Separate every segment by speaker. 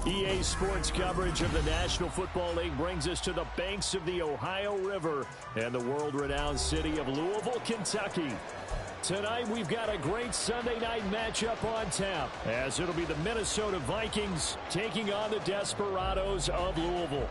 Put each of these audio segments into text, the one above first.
Speaker 1: EA Sports coverage of the National Football League brings us to the banks of the Ohio River and the world-renowned city of Louisville, Kentucky. Tonight, we've got a great Sunday night matchup on tap, as it'll be the Minnesota Vikings taking on the Desperados of Louisville.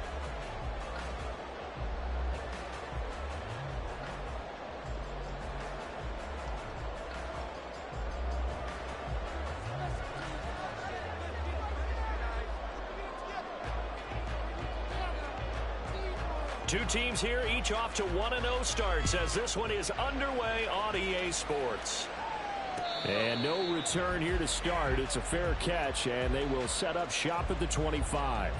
Speaker 1: Two teams here, each off to 1-0 starts as this one is underway on EA Sports. And no return here to start. It's a fair catch, and they will set up shop at the 25.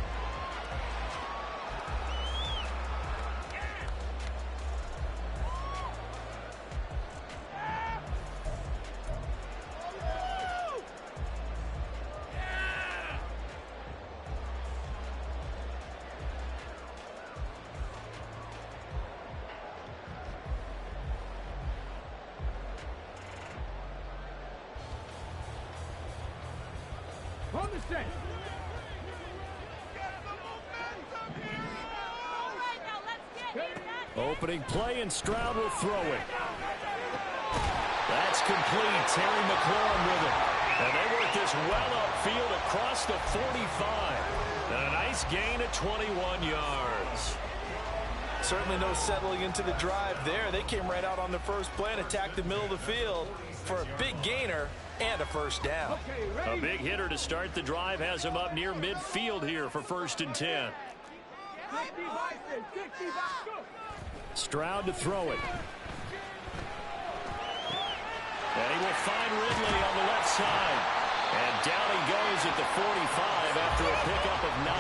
Speaker 1: Opening play, and Stroud will throw it. That's complete. Terry McLaurin with it. And they work this well upfield across the 45. And a nice gain of 21 yards.
Speaker 2: Certainly no settling into the drive there. They came right out on the first play and attacked the middle of the field for a big gainer and a first down.
Speaker 1: A big hitter to start the drive has him up near midfield here for 1st and 10. Stroud to throw it. And he will find Ridley on the left side. And down he goes at the 45 after a pickup of 9.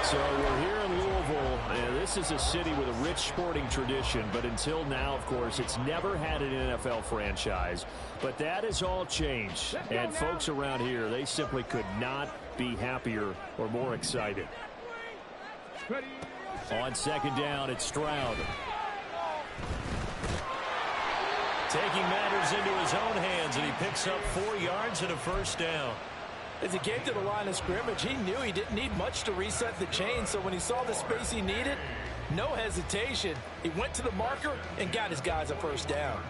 Speaker 1: So we're here in Louisville, and this is a city with a rich sporting tradition, but until now, of course, it's never had an NFL franchise. But that has all changed, and folks around here, they simply could not be happier or more excited. On 2nd down, it's Stroud. Taking matters into his own hands, and he picks up 4 yards and a first down.
Speaker 2: As he came to the line of scrimmage, he knew he didn't need much to reset the chain, so when he saw the space he needed, no hesitation. He went to the marker and got his guys a first down.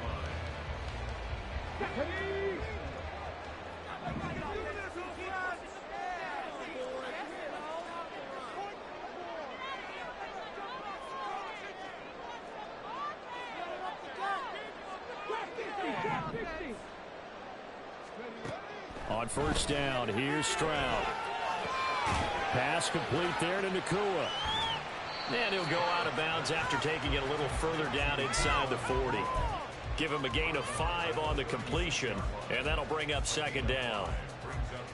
Speaker 1: On 1st down, here's Stroud. Pass complete there to Nacua. And he'll go out of bounds after taking it a little further down inside the 40. Give him a gain of 5 on the completion, and that'll bring up 2nd down.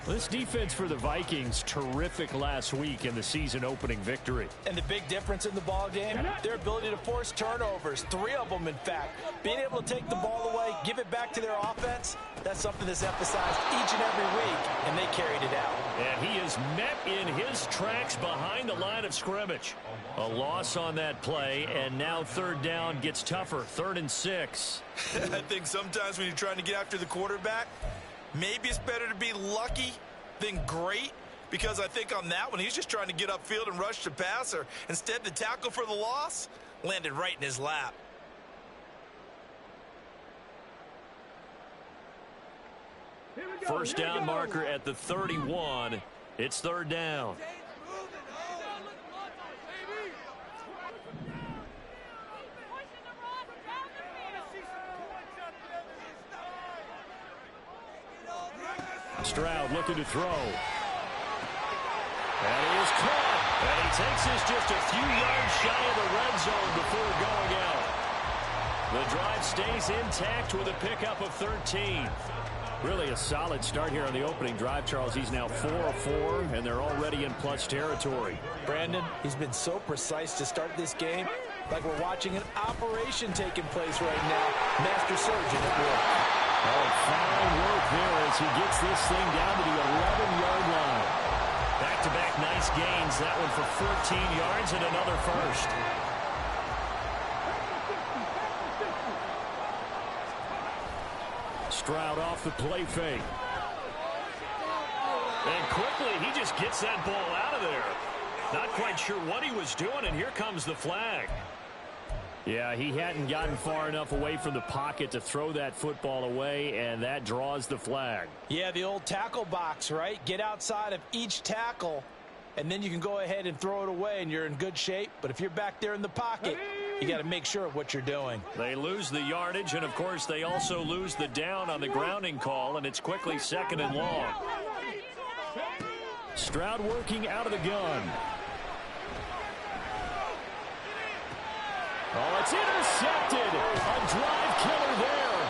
Speaker 1: This defense for the Vikings, terrific last week in the season-opening victory.
Speaker 2: And the big difference in the ball game, their ability to force turnovers, 3 of them, in fact. Being able to take the ball away, give it back to their offense, that's something that's emphasized each and every week, and they carried it out.
Speaker 1: And he is met in his tracks behind the line of scrimmage. A loss on that play, and now 3rd down gets tougher, 3rd and 6.
Speaker 3: I think sometimes when you're trying to get after the quarterback, maybe it's better to be lucky than great, because I think on that one, he's just trying to get upfield and rush the passer. Instead, the tackle for the loss landed right in his lap.
Speaker 1: First down marker at the 31. It's 3rd down. Stroud looking to throw. And he is caught. And he takes this just a few yards shy of the red zone before going out. The drive stays intact with a pickup of 13. Really a solid start here on the opening drive, Charles. He's now 4 of 4, and they're already in plus territory.
Speaker 2: Brandon, he's been so precise to start this game, like we're watching an operation taking place right now. Master surgeon at work.
Speaker 1: Oh, fine work there as he gets this thing down to the 11-yard line. Back-to-back nice gains. That one for 14 yards and another first. Stroud off the play fake. And quickly, he just gets that ball out of there. Not quite sure what he was doing, and here comes the flag. Yeah, he hadn't gotten far enough away from the pocket to throw that football away, and that draws the flag.
Speaker 2: Yeah, the old tackle box, right? Get outside of each tackle, and then you can go ahead and throw it away, and you're in good shape. But if you're back there in the pocket, you got to make sure of what you're doing.
Speaker 1: They lose the yardage, and, of course, they also lose the down on the grounding call, and it's quickly 2nd and long. Stroud working out of the gun. Oh, it's intercepted. A drive killer there.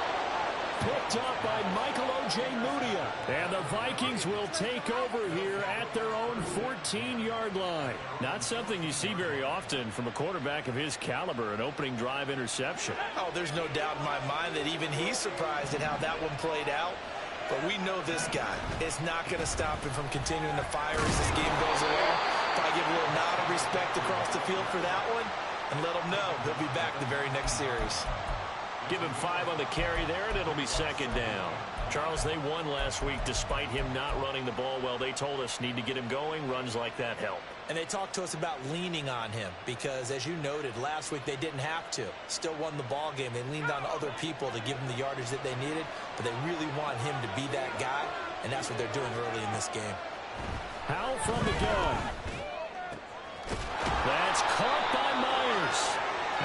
Speaker 1: Picked up by Michael Ojemudia. And the Vikings will take over here at their own 14-yard line. Not something you see very often from a quarterback of his caliber, an opening drive interception.
Speaker 2: Oh, there's no doubt in my mind that even he's surprised at how that one played out. But we know this guy is not going to stop him from continuing to fire as this game goes along. Probably give a little nod of respect across the field for that one and let him know he'll be back the very next series.
Speaker 1: Give him 5 on the carry there, and it'll be 2nd down. Charles, they won last week despite him not running the ball well. They told us need to get him going. Runs like that help.
Speaker 2: And they talked to us about leaning on him because, as you noted, last week they didn't have to. Still won the ball game. They leaned on other people to give them the yardage that they needed, but they really want him to be that guy, and that's what they're doing early in this game.
Speaker 1: Howell from the gun. That's caught by Myers.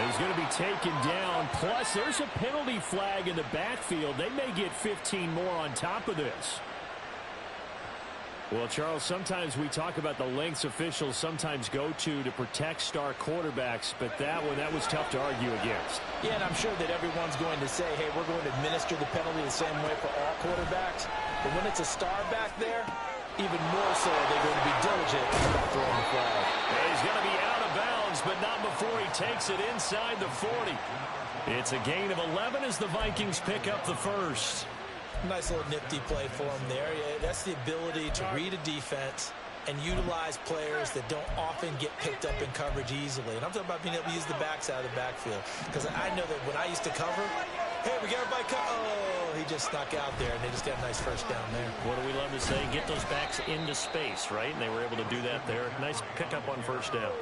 Speaker 1: He's going to be taken down. Plus, there's a penalty flag in the backfield. They may get 15 more on top of this. Well, Charles, sometimes we talk about the lengths officials sometimes go to protect star quarterbacks, but that was tough to argue against.
Speaker 2: Yeah, and I'm sure that everyone's going to say, hey, we're going to administer the penalty the same way for all quarterbacks. But when it's a star back there, even more so they're going to be diligent about throwing the flag.
Speaker 1: He's going to be out of bounds, but not before he takes it inside the 40. It's a gain of 11 as the Vikings pick up the first.
Speaker 2: Nice little nifty play for him there. Yeah, that's the ability to read a defense and utilize players that don't often get picked up in coverage easily. And I'm talking about being able to use the backside of the backfield. Because I know that when I used to cover, hey, we got everybody oh, he just snuck out there, and they just got a nice first down there.
Speaker 1: What do we love to say? Get those backs into space, right? And they were able to do that there. Nice pickup on first down.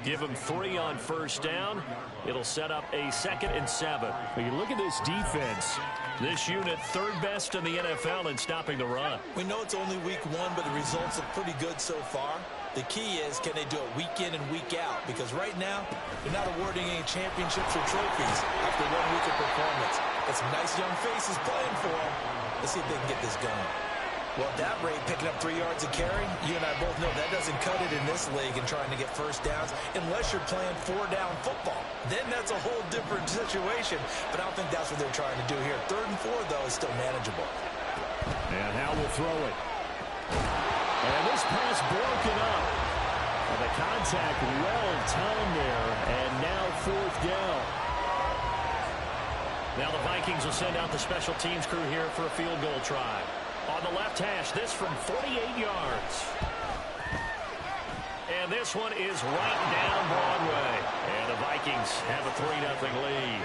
Speaker 1: Give them 3 on first down. It'll set up a 2nd and 7. When you look at this defense, this unit 3rd best in the NFL in stopping the run.
Speaker 2: We know it's only week 1, but the results are pretty good so far. The key is, can they do it week in and week out? Because right now, they're not awarding any championships or trophies after 1 week of performance. Got some nice young faces playing for them. Let's see if they can get this going. Well, at that rate, picking up 3 yards a carry, you and I both know that doesn't cut it in this league and trying to get first downs unless you're playing 4-down football. Then that's a whole different situation, but I don't think that's what they're trying to do here. 3rd and 4, though, is still manageable.
Speaker 1: And Howell will throw it. And this pass broken up. And the contact well timed there, and now 4th down. Now the Vikings will send out the special teams crew here for a field goal try. On the left hash, this from 48 yards. And this one is right down Broadway. And the Vikings have a 3-0 lead.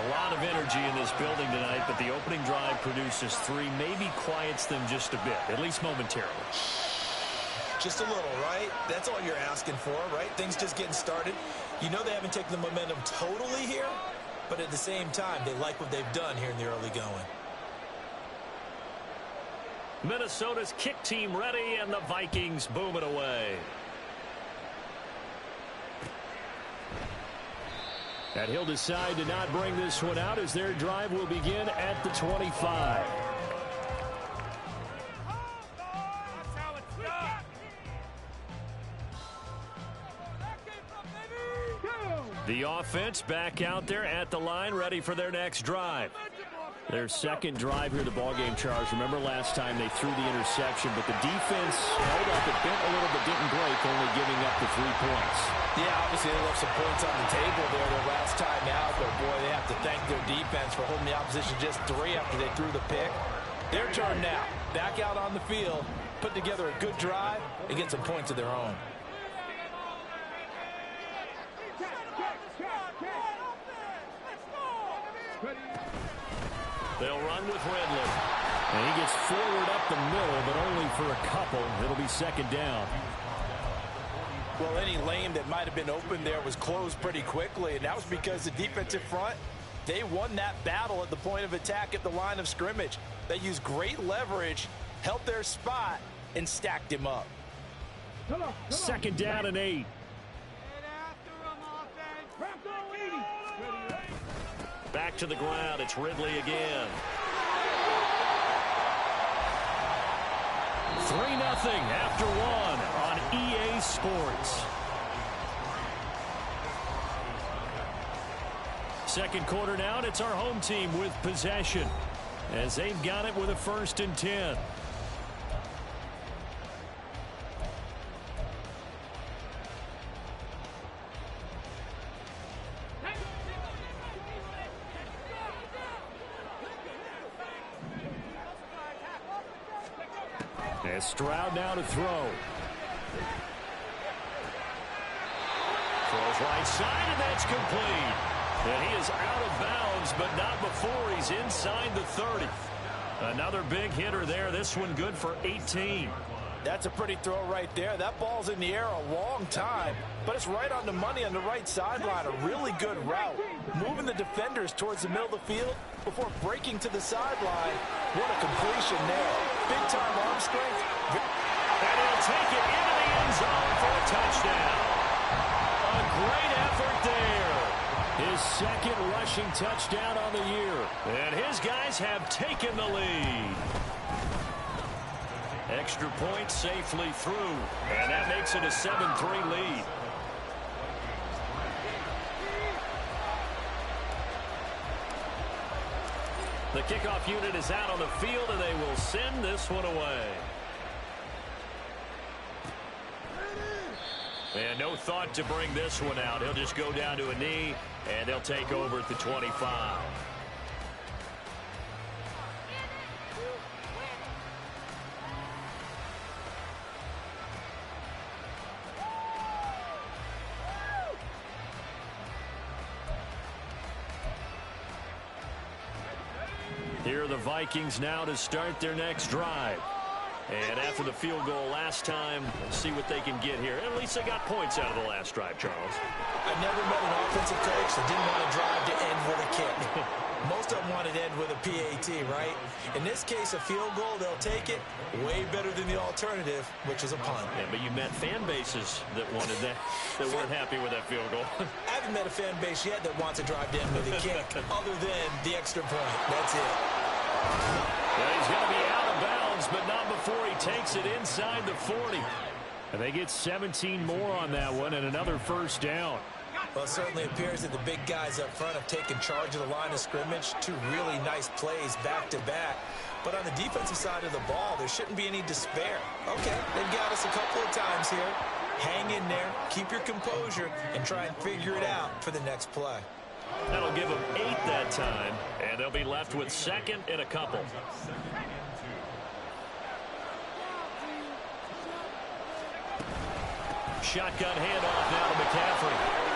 Speaker 1: A lot of energy in this building tonight, but the opening drive produces 3, maybe quiets them just a bit, at least momentarily.
Speaker 2: Just a little, right? That's all you're asking for, right? Things just getting started. You know they haven't taken the momentum totally here, but at the same time, they like what they've done here in the early going.
Speaker 1: Minnesota's kick team ready, and the Vikings boom it away. And he'll decide to not bring this one out as their drive will begin at the 25. The offense back out there at the line, ready for their next drive. Their 2nd drive here, the ballgame, Charles. Remember last time they threw the interception, but the defense held up a bit, a little bit, didn't break, only giving up the 3 points.
Speaker 2: Yeah, obviously they left some points on the table there their last time out, but boy, they have to thank their defense for holding the opposition just 3 after they threw the pick. Their turn now. Back out on the field, put together a good drive, and get some points of their own.
Speaker 1: They'll run with Ridley. And he gets forward up the middle, but only for a couple. It'll be second down.
Speaker 2: Well, any lane that might have been open there was closed pretty quickly, and that was because the defensive front, they won that battle at the point of attack at the line of scrimmage. They used great leverage, held their spot, and stacked him up.
Speaker 1: Second down and 8. Back to the ground. It's Ridley again. 3-0 after one on EA Sports. Second quarter now, and it's our home team with possession as they've got it with a 1st and 10. As Stroud now to throw. Throws right side, and that's complete. And he is out of bounds, but not before he's inside the 30. Another big hitter there. This one good for 18.
Speaker 2: That's a pretty throw right there. That ball's in the air a long time, but it's right on the money on the right sideline. A really good route. Moving the defenders towards the middle of the field before breaking to the sideline. What a completion there. Big-time arm strength.
Speaker 1: And he'll take it into the end zone for a touchdown. A great effort there. His second rushing touchdown on the year. And his guys have taken the lead. Extra point safely through. And that makes it a 7-3 lead. The kickoff unit is out on the field, and they will send this one away. And no thought to bring this one out. He'll just go down to a knee, and they'll take over at the 25. Here are the Vikings now to start their next drive. And after the field goal last time, see what they can get here. At least they got points out of the last drive, Charles.
Speaker 2: I never met an offensive coach that didn't want to drive to end with a kick. Most of them want to end with a PAT, right? In this case, a field goal, they'll take it. Way better than the alternative, which is a punt.
Speaker 1: Yeah, but you met fan bases that wanted that, that weren't happy with that field goal.
Speaker 2: I haven't met a fan base yet that wants to drive to end with a kick other than the extra point. That's it.
Speaker 1: Well, he's going to be out of bounds, but not before he takes it inside the 40. And they get 17 more on that one and another first down.
Speaker 2: Well, it certainly appears that the big guys up front have taken charge of the line of scrimmage. Two really nice plays back-to-back. But on the defensive side of the ball, there shouldn't be any despair. Okay, they've got us a couple of times here. Hang in there, keep your composure, and try and figure it out for the next play.
Speaker 1: That'll give them 8 that time, and they'll be left with second and a couple. Shotgun handoff now to McCaffrey.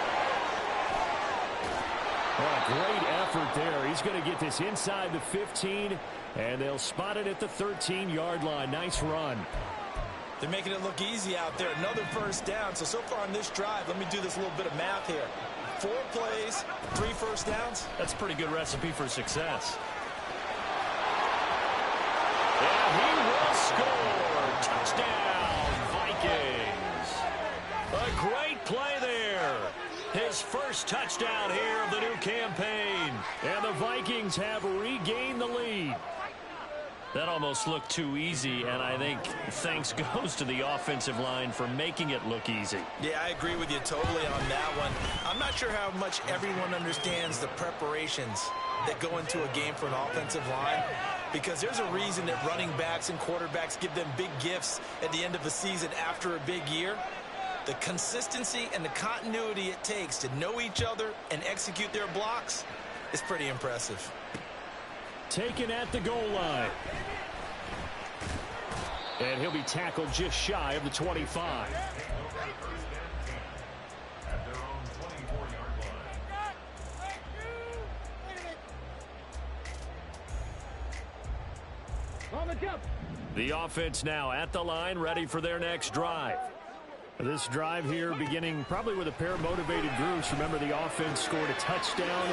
Speaker 1: Well, a great effort there. He's going to get this inside the 15, and they'll spot it at the 13-yard line. Nice run.
Speaker 2: They're making it look easy out there. Another first down. So far on this drive, let me do this little bit of math here. 4 plays, 3 first downs.
Speaker 1: That's a pretty good recipe for success. And he will score. Touchdown, Vikings. A great play there. His first touchdown here of the new campaign. And the Vikings have regained the lead. That almost looked too easy, and I think thanks goes to the offensive line for making it look easy.
Speaker 2: Yeah, I agree with you totally on that one. I'm not sure how much everyone understands the preparations that go into a game for an offensive line, because there's a reason that running backs and quarterbacks give them big gifts at the end of the season after a big year. The consistency and the continuity it takes to know each other and execute their blocks is pretty impressive.
Speaker 1: Taken at the goal line. And he'll be tackled just shy of the 25. The offense now at the line, ready for their next drive. This drive here beginning probably with a pair of motivated groups. Remember, the offense scored a touchdown.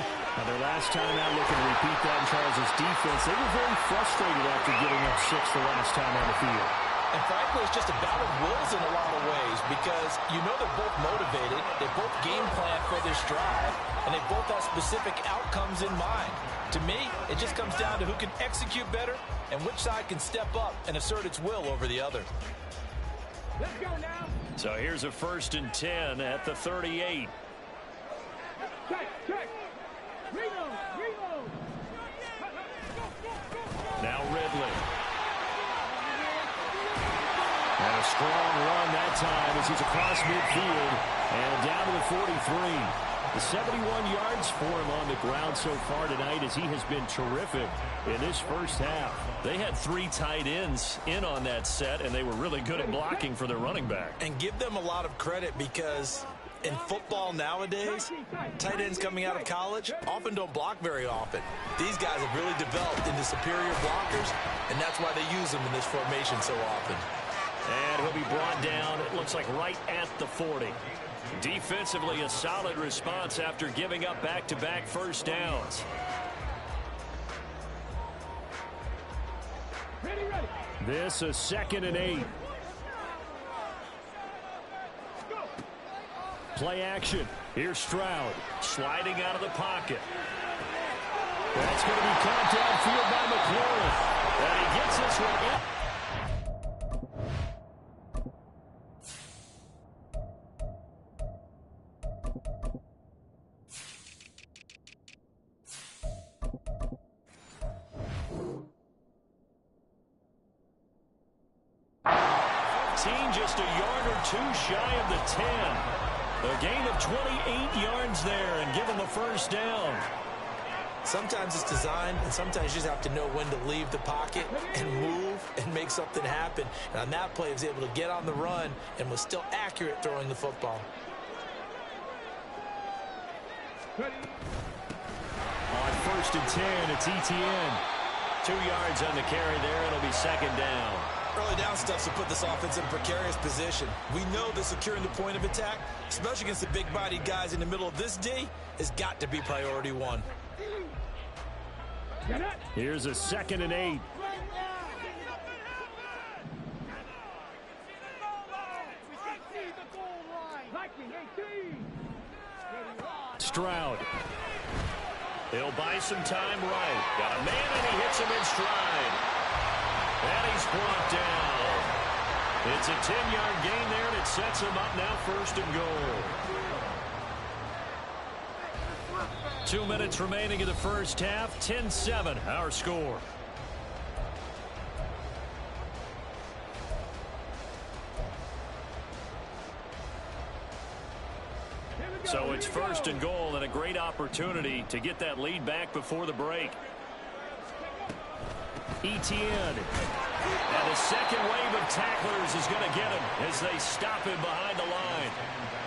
Speaker 1: Their last time out, looking to repeat that in Charles' defense. They were very frustrated after giving up 6 the last time on the field.
Speaker 2: And frankly, it's just a battle of wills in a lot of ways because you know they're both motivated, they both game plan for this drive, and they both have specific outcomes in mind. To me, it just comes down to who can execute better and which side can step up and assert its will over the other.
Speaker 4: Let's go now.
Speaker 1: So here's a 1st and 10 at the 38.
Speaker 4: Check. Reload.
Speaker 1: Now Ridley. And a strong run that time as he's across midfield and down to the 43. The 71 yards for him on the ground so far tonight as he has been terrific in this first half.
Speaker 2: They had 3 tight ends in on that set, and they were really good at blocking for their running back. And give them a lot of credit because in football nowadays, tight ends coming out of college often don't block very often. These guys have really developed into superior blockers, and that's why they use them in this formation so often.
Speaker 1: And he'll be brought down, it looks like right at the 40. Defensively, a solid response after giving up back-to-back first downs.
Speaker 4: Ready.
Speaker 1: This a 2nd and 8. Play action. Here's Stroud sliding out of the pocket. That's going to be caught downfield by McLaurin. And he gets this one in. Just a yard or 2 shy of the 10. A gain of 28 yards there and give him a first down.
Speaker 2: Sometimes it's designed, and sometimes you just have to know when to leave the pocket and move and make something happen. And on that play, he was able to get on the run and was still accurate throwing the football.
Speaker 1: On 1st and 10, it's Etienne. 2 yards on the carry there. It'll be 2nd down.
Speaker 3: Early down stuff to put this offense in a precarious position. We know that securing the point of attack, especially against the big-bodied guys in the middle of this D, has got to be priority 1.
Speaker 1: Here's a 2nd and 8. Stroud. He'll buy some time right. Got a man and he hits him in stride. And he's brought down. It's a 10-yard gain there, and it sets him up now 1st and goal. 2 minutes remaining in the first half. 10-7, our score. So it's 1st and goal and a great opportunity to get that lead back before the break. Etienne. And the second wave of tacklers is going to get him as they stop him behind the line.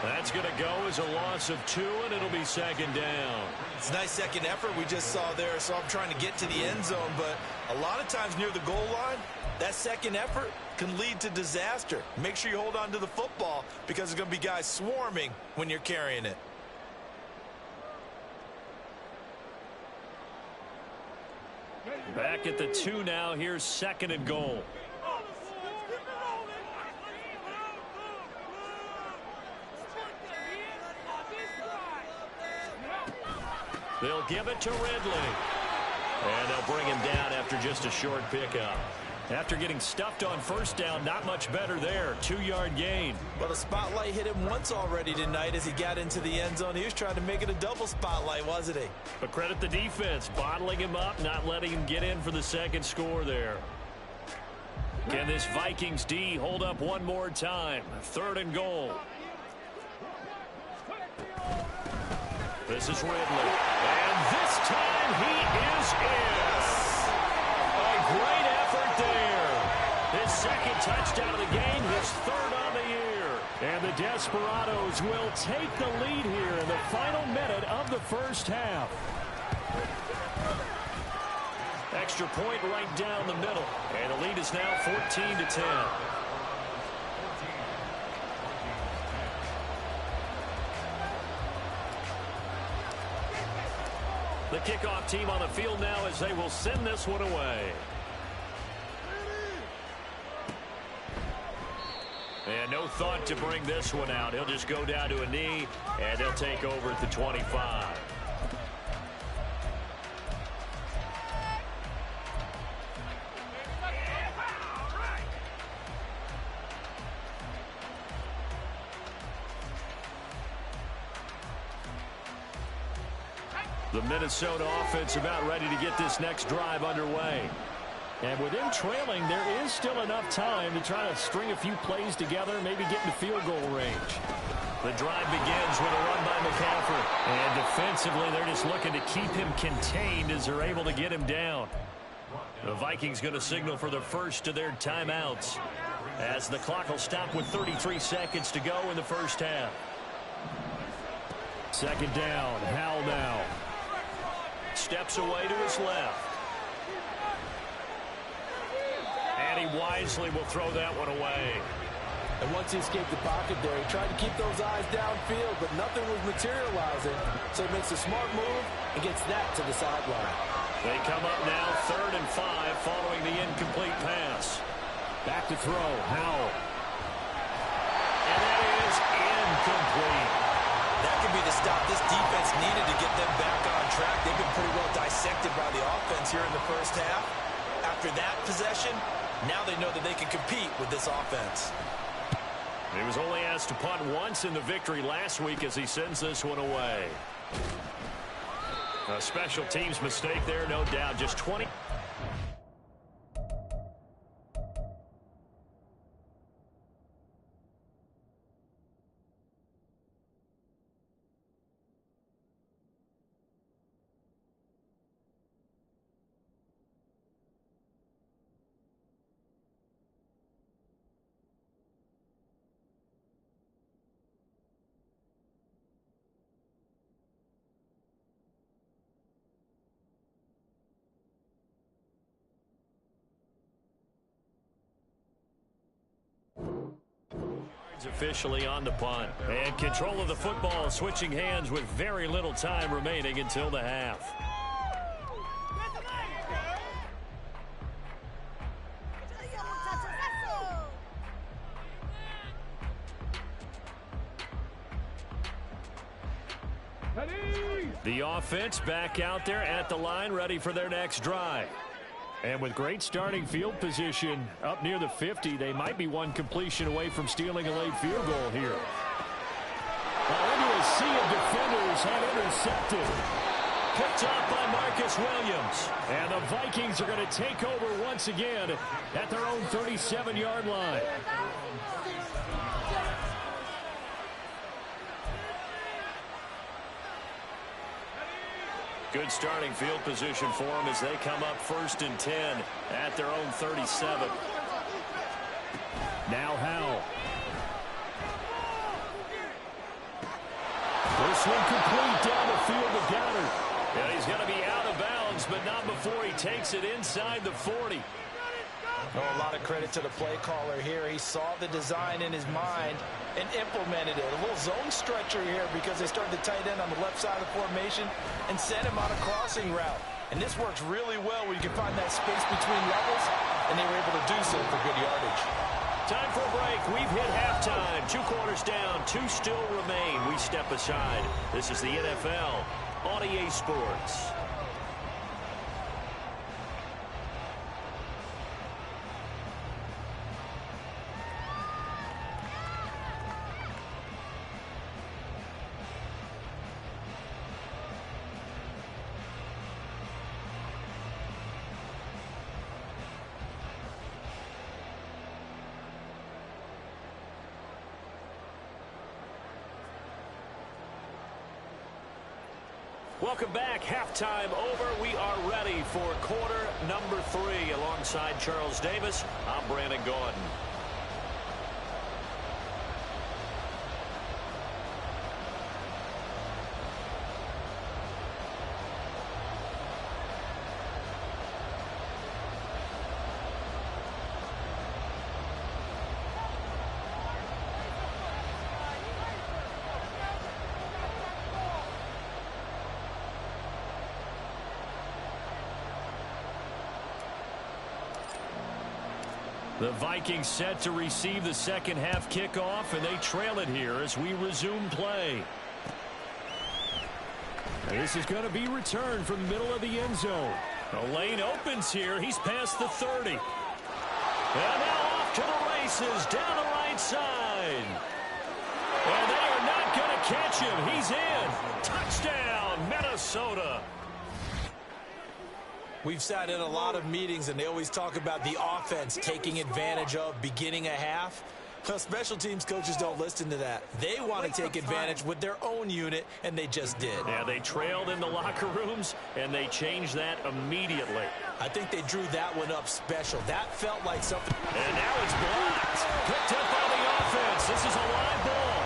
Speaker 1: That's going to go as a loss of 2, and it'll be 2nd down.
Speaker 3: It's a nice second effort we just saw there. So I'm trying to get to the end zone, but a lot of times near the goal line, that second effort can lead to disaster. Make sure you hold on to the football because there's going to be guys swarming when you're carrying it.
Speaker 1: Back at the 2 now. Here's 2nd and goal. They'll give it to Ridley. And they'll bring him down after just a short pickup. After getting stuffed on 1st down, not much better there. 2-yard gain.
Speaker 2: But a spotlight hit him once already tonight as he got into the end zone. He was trying to make it a double spotlight, wasn't he?
Speaker 1: But credit the defense, bottling him up, not letting him get in for the 2nd score there. Can this Vikings D hold up one more time? 3rd and goal. This is Ridley. And this time he is in. A great effort there. His 2nd touchdown of the game, his 3rd on the year. And the Desperados will take the lead here in the final minute of the first half. extra point right down the middle. And the lead is now 14-10. The kickoff team on the field now as they will send this one away. And no thought to bring this one out. He'll just go down to a knee, and they'll take over at the 25. The Minnesota offense about ready to get this next drive underway. And with them trailing, there is still enough time to try to string a few plays together, maybe get into field goal range. The drive begins with a run by McCaffrey. And defensively, they're just looking to keep him contained as they're able to get him down. The Vikings going to signal for the first of their timeouts as the clock will stop with 33 seconds to go in the first half. Second down, Howell now. Steps away to his left. And he wisely will throw that one away.
Speaker 2: And once he escaped the pocket there, he tried to keep those eyes downfield, but nothing was materializing. So he makes a smart move and gets that to the sideline.
Speaker 1: They come up now 3rd and 5 following the incomplete pass. Back to throw, Howell. And that is incomplete.
Speaker 2: That could be the stop this defense needed to get them back on track. They've been pretty well dissected by the offense here in the first half. After that possession, now they know that they can compete with this offense.
Speaker 1: He was only asked to punt once in the victory last week as he sends this one away. A special teams mistake there, no doubt. Just 20. Officially on the punt. And control of the football switching hands with very little time remaining until the half. The offense back out there at the line, ready for their next drive. And with great starting field position up near the 50, they might be one completion away from stealing a late field goal here. Now into a sea of defenders have intercepted. Picked up by Marcus Williams. And the Vikings are going to take over once again at their own 37-yard line. Good starting field position for them as they come up 1st and 10 at their own 37. Now Howell. This one complete down the field to Goddard. And he's going to be out of bounds, but not before he takes it inside the 40.
Speaker 2: Oh, a lot of credit to the play caller here. He saw the design in his mind and implemented it. A little zone stretcher here because they started the tight end on the left side of the formation and sent him on a crossing route. And this works really well where you can find that space between levels, and they were able to do so for good yardage.
Speaker 1: Time for a break. We've hit halftime. 2 quarters down, 2 still remain. We step aside. This is the NFL on EA Sports. Welcome back. Halftime over. We are ready for quarter number 3. Alongside Charles Davis, I'm Brandon Gaudin. The Vikings set to receive the second half kickoff, and they trail it here as we resume play. And this is going to be returned from the middle of the end zone. The lane opens here. He's past the 30. And now off to the races down the right side. And they are not going to catch him. He's in. Touchdown, Minnesota.
Speaker 2: We've sat in a lot of meetings, and they always talk about the offense taking advantage of beginning a half. Well, special teams coaches don't listen to that. They want to take advantage with their own unit, and they just did.
Speaker 1: Yeah, they trailed in the locker rooms, and they changed that immediately.
Speaker 2: I think they drew that one up special. That felt like something.
Speaker 1: And now it's blocked. Picked up by the offense. This is a live ball.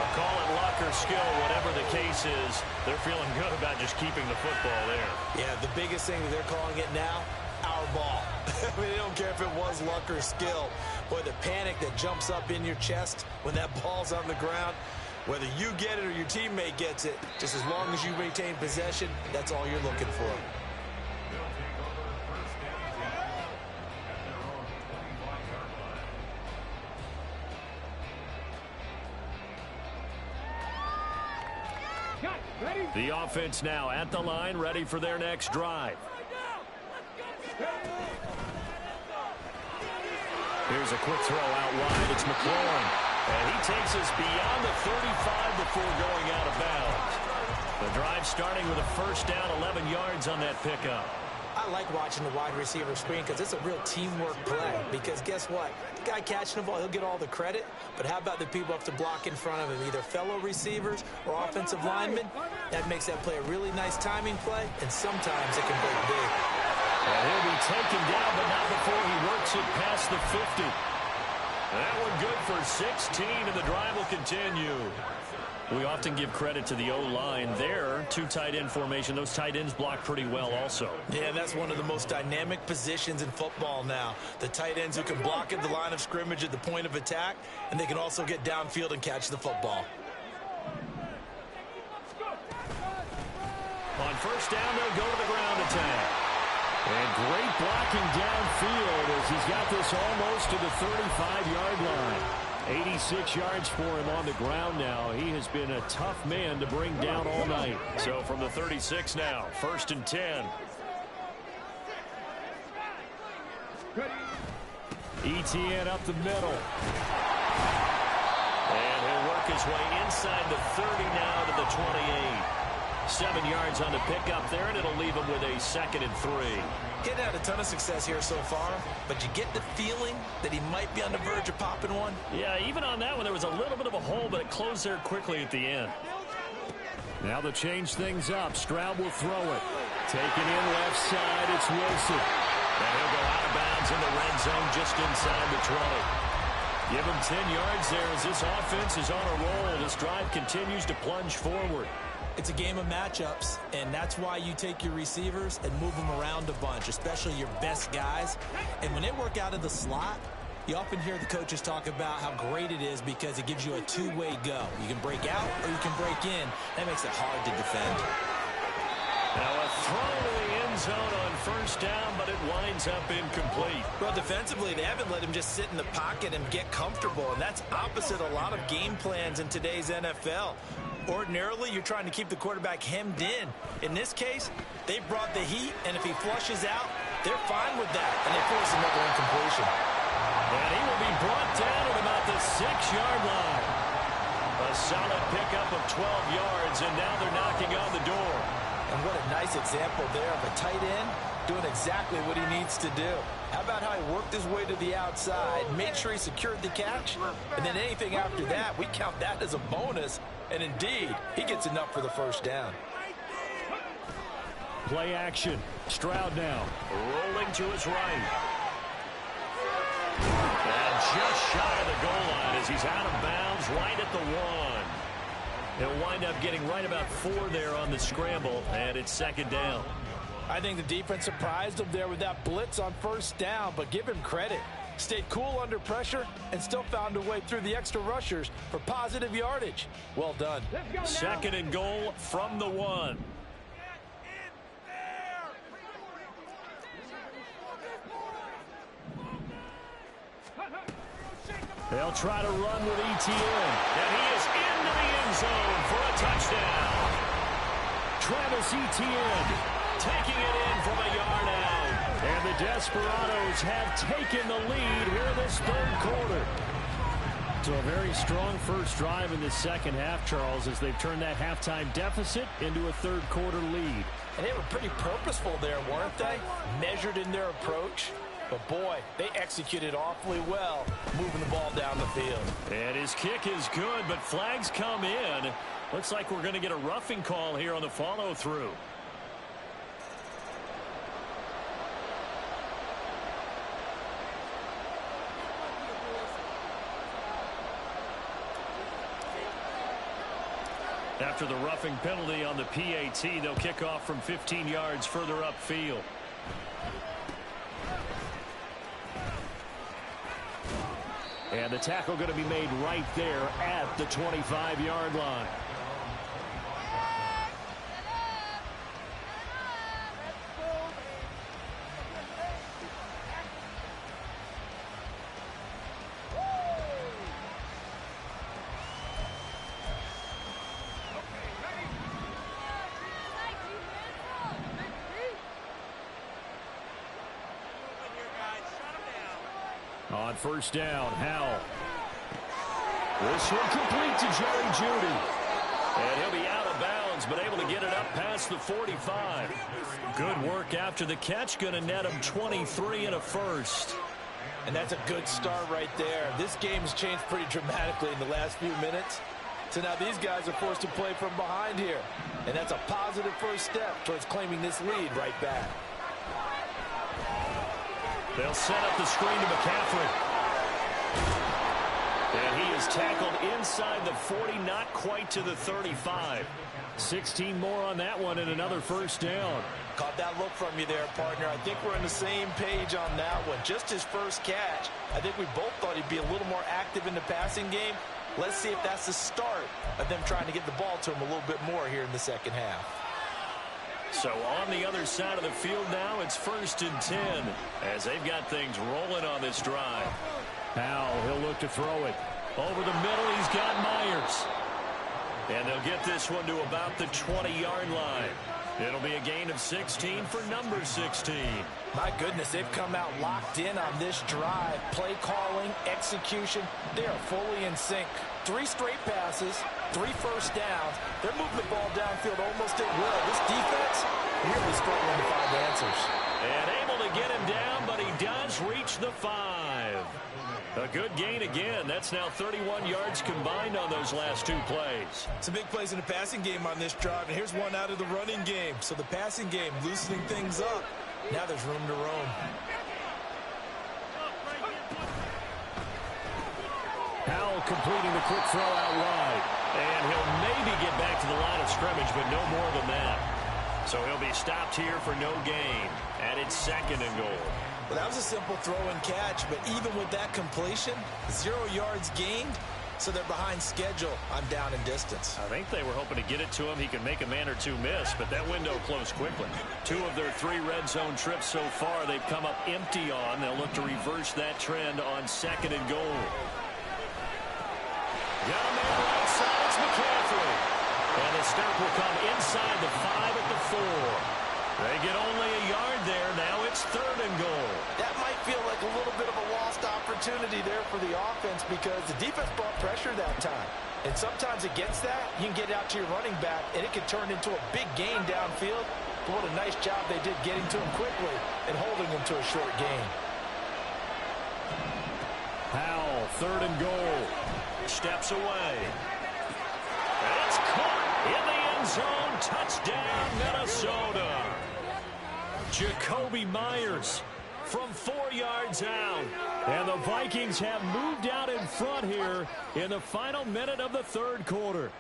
Speaker 1: I'll call it luck or skill, whatever the case is. They're feeling good about just keeping the football there.
Speaker 2: Yeah, the biggest thing that they're calling it now, our ball. I mean, they don't care if it was luck or skill. Boy, the panic that jumps up in your chest when that ball's on the ground, whether you get it or your teammate gets it, just as long as you maintain possession, that's all you're looking for.
Speaker 1: The offense now at the line, ready for their next drive. Here's a quick throw out wide. It's McLaurin. And he takes us beyond the 35 before going out of bounds. The drive starting with a first down, 11 yards on that pickup.
Speaker 2: I like watching the wide receiver screen because it's a real teamwork play. Because guess what? The guy catching the ball, he'll get all the credit. But how about the people have to block in front of him, either fellow receivers or offensive linemen? That makes that play a really nice timing play, and sometimes it can break big.
Speaker 1: And he'll be taken down, but not before he works it past the 50. That one good for 16, and the drive will continue. We often give credit to the O-line there. Two tight end formation. Those tight ends block pretty well also.
Speaker 2: Yeah, that's one of the most dynamic positions in football now. The tight ends who can block at the line of scrimmage at the point of attack, and they can also get downfield and catch the football.
Speaker 1: On first down, they'll go to the ground attack. And great blocking downfield as he's got this almost to the 35-yard line. 86 yards for him on the ground now. He has been a tough man to bring down all night. So from the 36 now, first and 10. ETN up the middle. And he'll work his way inside the 30 now to the 28. 7 yards on the pickup there, and it'll leave him with a 2nd and 3.
Speaker 2: Getting had a ton of success here so far, but you get the feeling that he might be on the verge of popping one.
Speaker 1: Yeah, even on that one, there was a little bit of a hole, but it closed there quickly at the end. Now they'll change things up. Stroud will throw it. Taken in left side, it's Wilson. And he'll go out of bounds in the red zone just inside the 20. Give him 10 yards there as this offense is on a roll. This drive continues to plunge forward.
Speaker 2: It's a game of matchups, and that's why you take your receivers and move them around a bunch, especially your best guys. And when they work out of the slot, you often hear the coaches talk about how great it is because it gives you a two-way go. You can break out or you can break in. That makes it hard to defend.
Speaker 1: Now a throw to the end zone on first down, but it winds up incomplete.
Speaker 2: Well, defensively, they haven't let him just sit in the pocket and get comfortable, and that's opposite a lot of game plans in today's NFL. Ordinarily, you're trying to keep the quarterback hemmed in. In this case, they brought the heat, and if he flushes out, they're fine with that, and they force another incompletion.
Speaker 1: And he will be brought down at about the 6-yard line. A solid pickup of 12 yards, and now they're knocking on the door.
Speaker 2: And what a nice example there of a tight end doing exactly what he needs to do. How about how he worked his way to the outside, made sure he secured the catch, and then anything after that, we count that as a bonus. And indeed, he gets enough for the first down.
Speaker 1: Play action. Stroud now. Rolling to his right. And just shy of the goal line as he's out of bounds right at the 1. He'll wind up getting right about 4 there on the scramble, and it's 2nd down.
Speaker 2: I think the defense surprised him there with that blitz on first down, but give him credit. Stayed cool under pressure and still found a way through the extra rushers for positive yardage. Well done.
Speaker 1: 2nd and goal from the 1. They'll try to run with Etienne. And he is into the end zone for a touchdown. Travis Etienne taking it in from a yard out. And the Desperados have taken the lead here in this third quarter. So a very strong first drive in the second half, Charles, as they've turned that halftime deficit into a third quarter lead.
Speaker 2: And they were pretty purposeful there, weren't they? Measured in their approach. But, boy, they executed awfully well moving the ball down the field.
Speaker 1: And his kick is good, but flags come in. Looks like we're going to get a roughing call here on the follow-through. After the roughing penalty on the PAT, they'll kick off from 15 yards further upfield. And the tackle going to be made right there at the 25-yard line. On first down, Howell. This one complete to Jerry Jeudy. And he'll be out of bounds, but able to get it up past the 45. Good work after the catch. Going to net him 23 and a first.
Speaker 2: And that's a good start right there. This game has changed pretty dramatically in the last few minutes. So now these guys are forced to play from behind here. And that's a positive first step towards claiming this lead right back.
Speaker 1: They'll set up the screen to McCaffrey. And he is tackled inside the 40, not quite to the 35. 16 more on that one and another first down.
Speaker 2: Caught that look from you there, partner. I think we're on the same page on that one. Just his first catch. I think we both thought he'd be a little more active in the passing game. Let's see if that's the start of them trying to get the ball to him a little bit more here in the second half.
Speaker 1: So on the other side of the field now, it's 1st and 10 as they've got things rolling on this drive. Howell, he'll look to throw it. Over the middle, he's got Myers. And they'll get this one to about the 20-yard line. It'll be a gain of 16 for number 16.
Speaker 2: My goodness, they've come out locked in on this drive. Play calling, execution, they are fully in sync. 3 straight passes, 3 first downs. They're moving the ball downfield almost at will. This defense really struggling to find answers.
Speaker 1: And able to get him down, but he does reach the 5. A good gain again. That's now 31 yards combined on those last 2 plays.
Speaker 3: Some big plays in the passing game on this drive, and here's one out of the running game. So the passing game loosening things up. Now there's room to roam.
Speaker 1: Howell completing the quick throw out wide. And he'll maybe get back to the line of scrimmage, but no more than that. So he'll be stopped here for no gain. And it's 2nd and goal.
Speaker 3: Well, that was a simple throw and catch, but even with that completion, 0 yards gained, so they're behind schedule on down and distance.
Speaker 1: I think they were hoping to get it to him. He could make a man or 2 miss, but that window closed quickly. 2 of their 3 red zone trips so far, they've come up empty on. They'll look to reverse that trend on 2nd and goal. Down there right side, it's McCaffrey. And the step will come inside the 5 at the 4. They get only a yard there. Now it's 3rd and goal.
Speaker 2: That might feel like a little bit of a lost opportunity there for the offense because the defense brought pressure that time. And sometimes against that, you can get out to your running back, and it can turn into a big gain downfield. But what a nice job they did getting to him quickly and holding him to a short gain.
Speaker 1: Howell, 3rd and goal. Steps away. And it's caught in the end zone. Touchdown, Minnesota. Jakobi Myers from 4 yards out. And the Vikings have moved out in front here in the final minute of the 3rd quarter.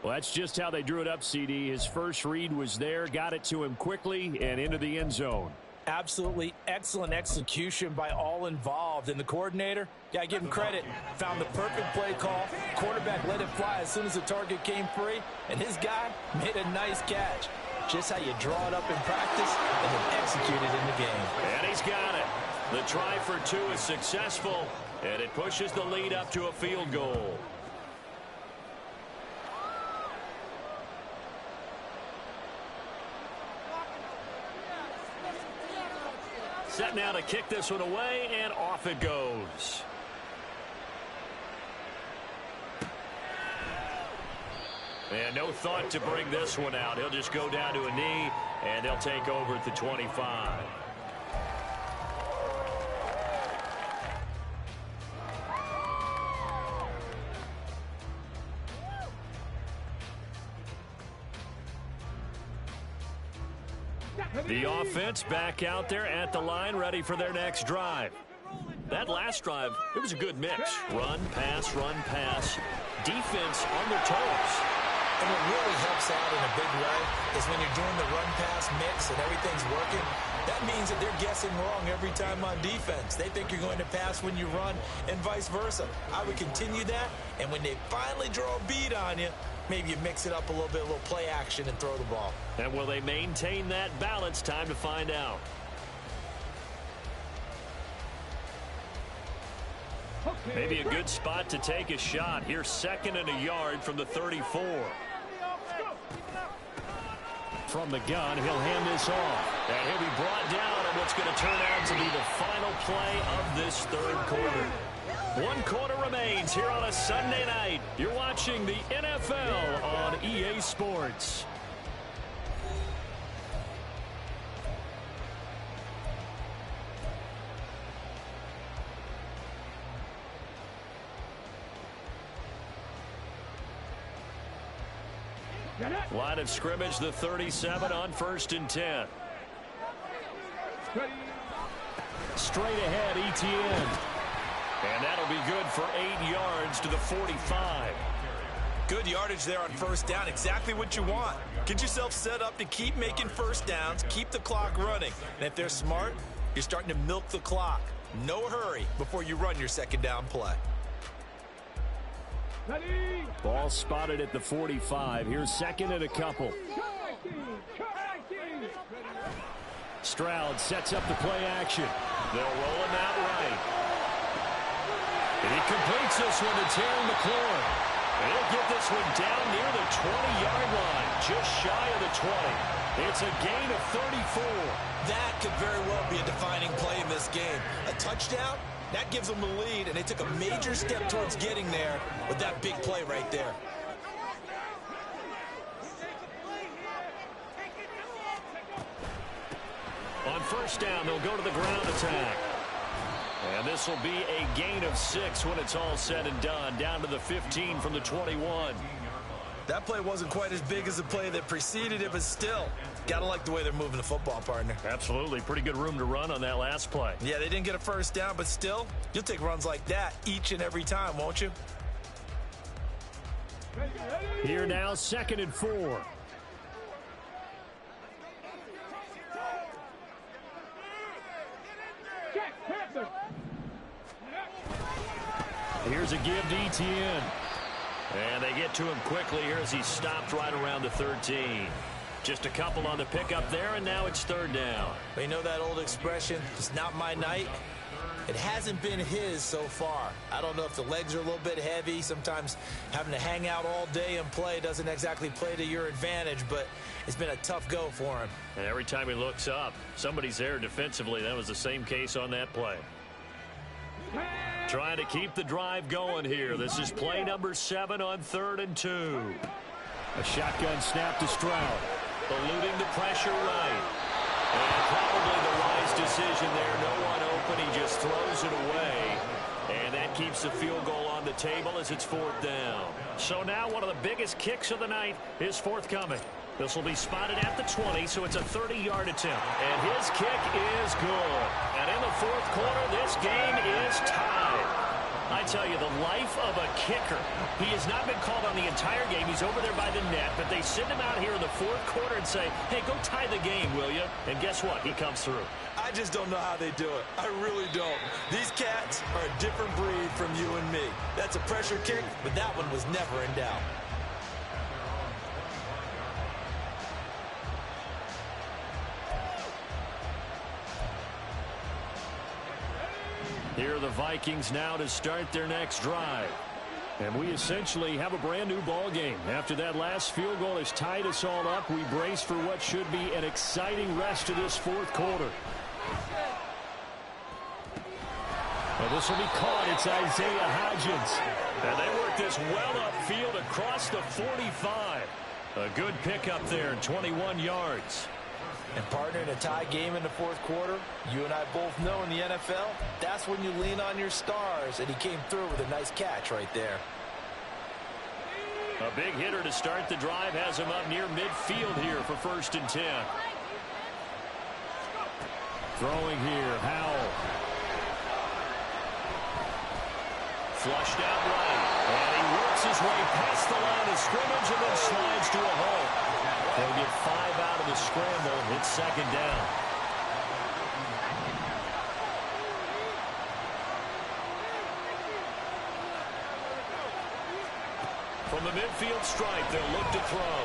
Speaker 1: Well, that's just how they drew it up, CD. His first read was there, got it to him quickly and into the end zone.
Speaker 2: Absolutely excellent execution by all involved. And the coordinator, gotta give him credit, found the perfect play call. Quarterback let it fly as soon as the target came free. And his guy made a nice catch. Just how you draw it up in practice and then execute it in the game.
Speaker 1: And he's got it. The try for two is successful, and it pushes the lead up to a field goal. Set now to kick this one away, and off it goes. And no thought to bring this one out. He'll just go down to a knee, and they'll take over at the 25. The offense back out there at the line, ready for their next drive. That last drive, it was a good mix. Run, pass, defense on their toes.
Speaker 2: And what really helps out in a big way is when you're doing the run-pass mix and everything's working, that means that they're guessing wrong every time on defense. They think you're going to pass when you run and vice versa. I would continue that, and when they finally draw a bead on you, maybe you mix it up a little bit, a little play action, and throw the ball.
Speaker 1: And will they maintain that balance? Time to find out. Maybe a good spot to take a shot. Here's 2nd and a yard from the 34. From the gun, he'll hand this off. And he'll be brought down on what's going to turn out to be the final play of this third quarter. 1 quarter remains here on a Sunday night. You're watching the NFL on EA Sports. Line of scrimmage, the 37 on 1st and 10. Straight ahead, Etienne. And that'll be good for 8 yards to the 45.
Speaker 3: Good yardage there on 1st down. Exactly what you want. Get yourself set up to keep making 1st downs, keep the clock running. And if they're smart, you're starting to milk the clock. No hurry before you run your 2nd down play.
Speaker 1: Ball spotted at the 45. Here's 2nd and a couple. Stroud sets up the play action. They'll roll him out right. And he completes this one to Terry McLaurin. And he'll get this one down near the 20-yard line, just shy of the 20. It's a gain of 34.
Speaker 2: That could very well be a defining play in this game. A touchdown? That gives them the lead, and they took a major step towards getting there with that big play right there.
Speaker 1: On 1st down, they'll go to the ground attack. And this will be a gain of 6 when it's all said and done, down to the 15 from the 21.
Speaker 3: That play wasn't quite as big as the play that preceded it, but still, gotta like the way they're moving the football, partner.
Speaker 1: Absolutely. Pretty good room to run on that last play.
Speaker 3: Yeah, they didn't get a 1st down, but still, you'll take runs like that each and every time, won't you?
Speaker 1: Here now, 2nd and 4. Here's a give to Etienne. And they get to him quickly here as he stopped right around the 13. Just a couple on the pickup there, and now it's 3rd down.
Speaker 2: You know that old expression, it's not my night? It hasn't been his so far. I don't know if the legs are a little bit heavy. Sometimes having to hang out all day and play doesn't exactly play to your advantage, but it's been a tough go for him.
Speaker 1: And every time he looks up, somebody's there defensively. That was the same case on that play. Trying to keep the drive going here. This is play number 7 on 3rd and 2. A shotgun snap to Stroud. Eluding the pressure right. And probably the wise decision there. No one open. He just throws it away. And that keeps the field goal on the table as it's 4th down. So now one of the biggest kicks of the night is forthcoming. This will be spotted at the 20, so it's a 30-yard attempt. And his kick is good. And in the 4th quarter, this game is tied. I tell you, the life of a kicker. He has not been called on the entire game. He's over there by the net, but they send him out here in the 4th quarter and say, hey, go tie the game, will you? And guess what? He comes through.
Speaker 3: I just don't know how they do it. I really don't. These cats are a different breed from you and me. That's a pressure kick, but that one was never in doubt.
Speaker 1: Here are the Vikings now to start their next drive. And we essentially have a brand new ball game. After that last field goal has tied us all up, we brace for what should be an exciting rest of this fourth quarter. Well, this will be caught. It's Isaiah Hodgins. And they work this well upfield across the 45. A good pickup there, 21 yards.
Speaker 2: And partner, in a tie game in the fourth quarter, you and I both know in the NFL, that's when you lean on your stars, and he came through with a nice catch right there.
Speaker 1: A big hitter to start the drive has him up near midfield here for 1st and 10. Throwing here, Howell. Flushed out right, and he works his way past the line of scrimmage and then slides to a hole. They'll get 5 out of the scramble. It's 2nd down. From the midfield stripe, they'll look to throw.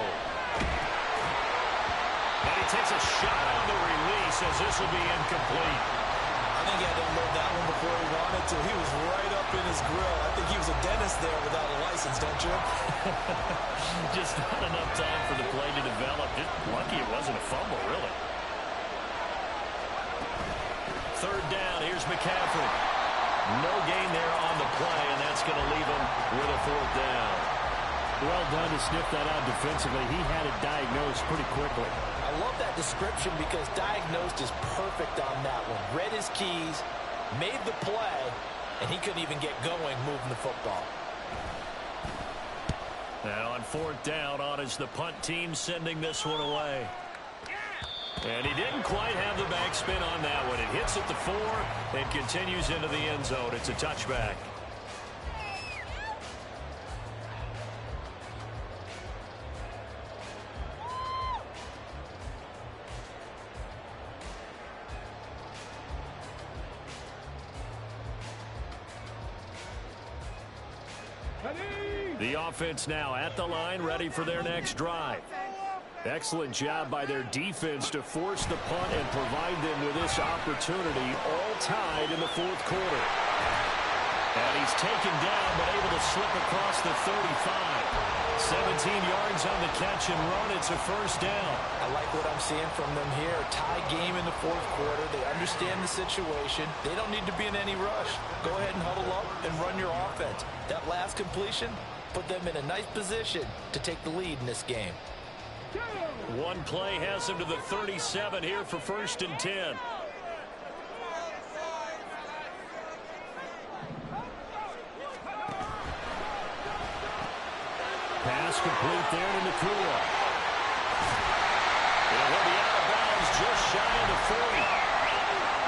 Speaker 1: And he takes a shot on the release as this will be incomplete.
Speaker 2: I think he had to unload that one before he wanted to. He was right up in his grill. I think he was a dentist there without a license, don't you?
Speaker 1: Just not enough time for the play to develop. Just lucky it wasn't a fumble, really. 3rd down, here's McCaffrey. No gain there on the play, and that's going to leave him with a 4th down. Well done to sniff that out defensively. He had it diagnosed pretty quickly.
Speaker 2: I love that description because diagnosed is perfect on that one. Read his keys, made the play, and he couldn't even get going moving the football.
Speaker 1: Now on 4th down, on is the punt team sending this one away. And he didn't quite have the backspin on that one. It hits at the 4 and continues into the end zone. It's a touchback. The offense now at the line, ready for their next drive. Excellent job by their defense to force the punt and provide them with this opportunity, all tied in the 4th quarter. And he's taken down, but able to slip across the 35. 17 yards on the catch and run. It's a 1st down.
Speaker 2: I like what I'm seeing from them here. Tie game in the 4th quarter. They understand the situation. They don't need to be in any rush. Go ahead and huddle up and run your offense. That last completion put them in a nice position to take the lead in this game.
Speaker 1: One play has him to the 37 here for 1st and 10. Pass complete there to Nakua. He'll be out of bounds just shy of the 40.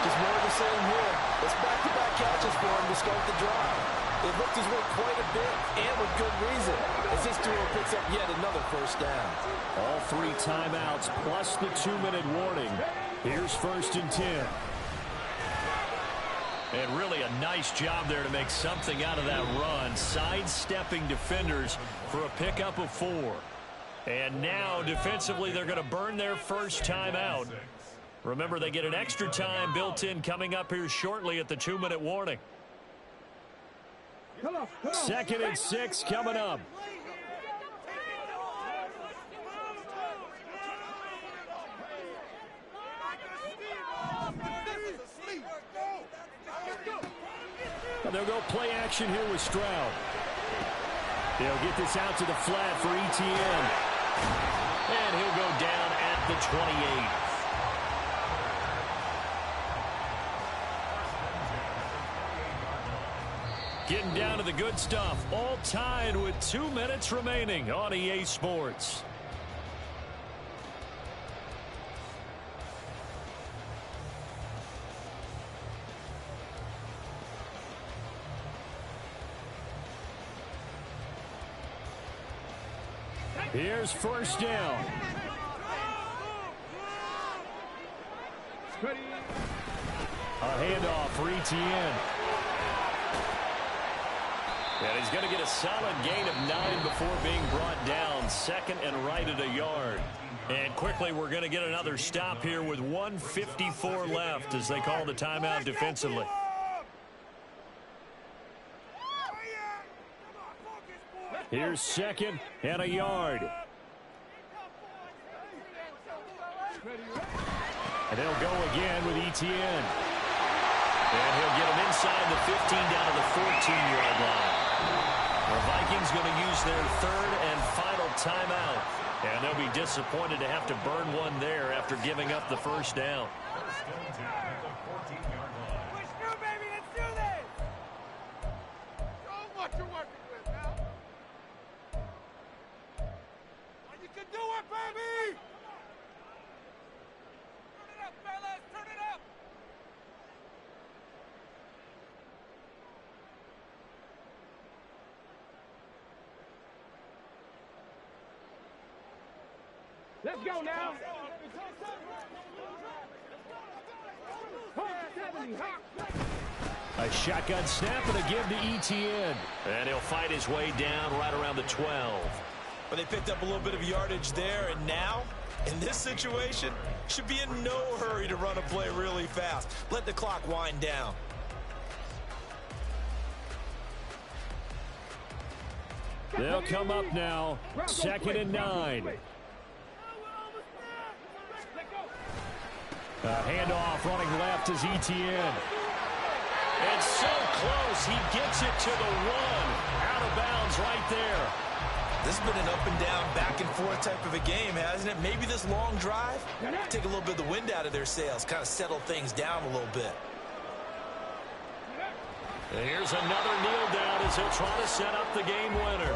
Speaker 2: Just more of the same here. It's back-to-back catches for him to start the drive. It looked his way quite a bit, and with good reason, as this duo picks up yet another 1st down.
Speaker 1: All 3 timeouts plus the 2-minute warning. Here's 1st and 10. And really a nice job there to make something out of that run, sidestepping defenders for a pickup of 4. And now defensively they're going to burn their 1st timeout. Remember, they get an extra time built in coming up here shortly at the 2-minute warning. 2nd and 6 coming up. They'll go play action here with Stroud. They'll get this out to the flat for Etienne. And he'll go down at the 28. Getting down to the good stuff. All tied with 2 minutes remaining on EA Sports. Here's 1st down. A handoff for Etienne. And he's going to get a solid gain of 9 before being brought down. 2nd and right at a yard. And quickly, we're going to get another stop here with 1:54 left as they call the timeout defensively. Here's second and a yard. And they'll go again with Etienne. And he'll get him inside the 15 down to the 14-yard line. The Vikings going to use their third and final timeout. And they'll be disappointed to have to burn one there after giving up the first down.
Speaker 4: Push through, baby. Let's do this. Show 'em what you're working with now. You can do it, baby. Turn it up, fellas. Turn it up. Let's go now.
Speaker 1: A shotgun snap and a give to Etienne. And he'll fight his way down right around the 12.
Speaker 2: But they picked up a little bit of yardage there, and now, in this situation, should be in no hurry to run a play really fast. Let the clock wind down.
Speaker 1: They'll come up now, 2nd and 9. A handoff running left is Etienne. It's so close, he gets it to the 1. Out of bounds right there.
Speaker 2: This has been an up and down, back and forth type of a game, hasn't it? Maybe this long drive, take a little bit of the wind out of their sails, kind of settle things down a little bit.
Speaker 1: And here's another kneel down as they'll try to set up the game winner.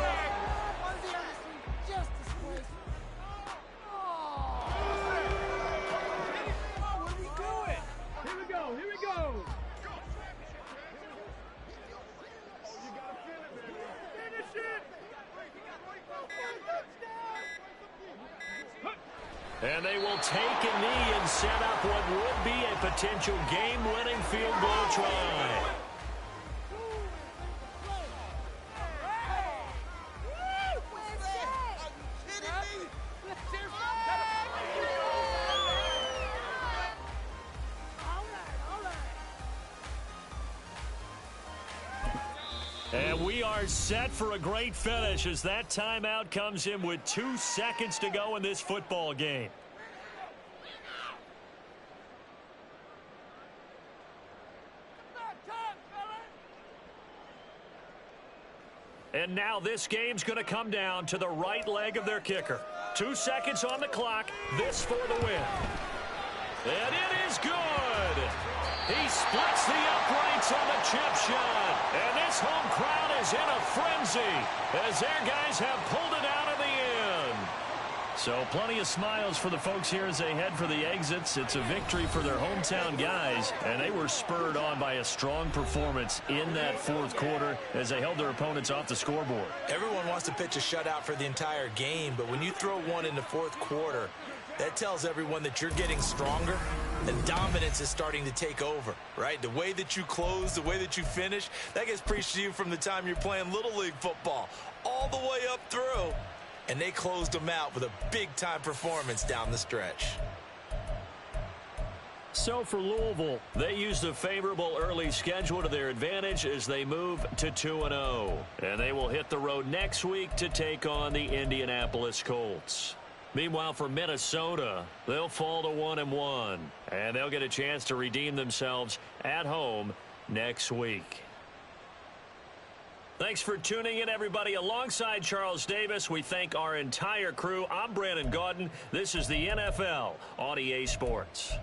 Speaker 1: And they will take a knee and set up what would be a potential game-winning field goal try. And we are set for a great finish as that timeout comes in with 2 seconds to go in this football game. And now this game's going to come down to the right leg of their kicker. 2 seconds on the clock. This for the win. And it is good. He splits the uprights on the chip shot. And this home crowd is in a frenzy as their guys have pulled it out in the end. So plenty of smiles for the folks here as they head for the exits. It's a victory for their hometown guys, and they were spurred on by a strong performance in that fourth quarter as they held their opponents off the scoreboard.
Speaker 2: Everyone wants to pitch a shutout for the entire game, but when you throw one in the fourth quarter, that tells everyone that you're getting stronger and dominance is starting to take over, right? The way that you close, the way that you finish, that gets preached to you from the time you're playing Little League football all the way up through. And they closed them out with a big-time performance down the stretch.
Speaker 1: So for Louisville, they used a favorable early schedule to their advantage as they move to 2-0. And they will hit the road next week to take on the Indianapolis Colts. Meanwhile, for Minnesota, they'll fall to 1-1. And they'll get a chance to redeem themselves at home next week. Thanks for tuning in, everybody. Alongside Charles Davis, we thank our entire crew. I'm Brandon Gaudin. This is the NFL on EA Sports.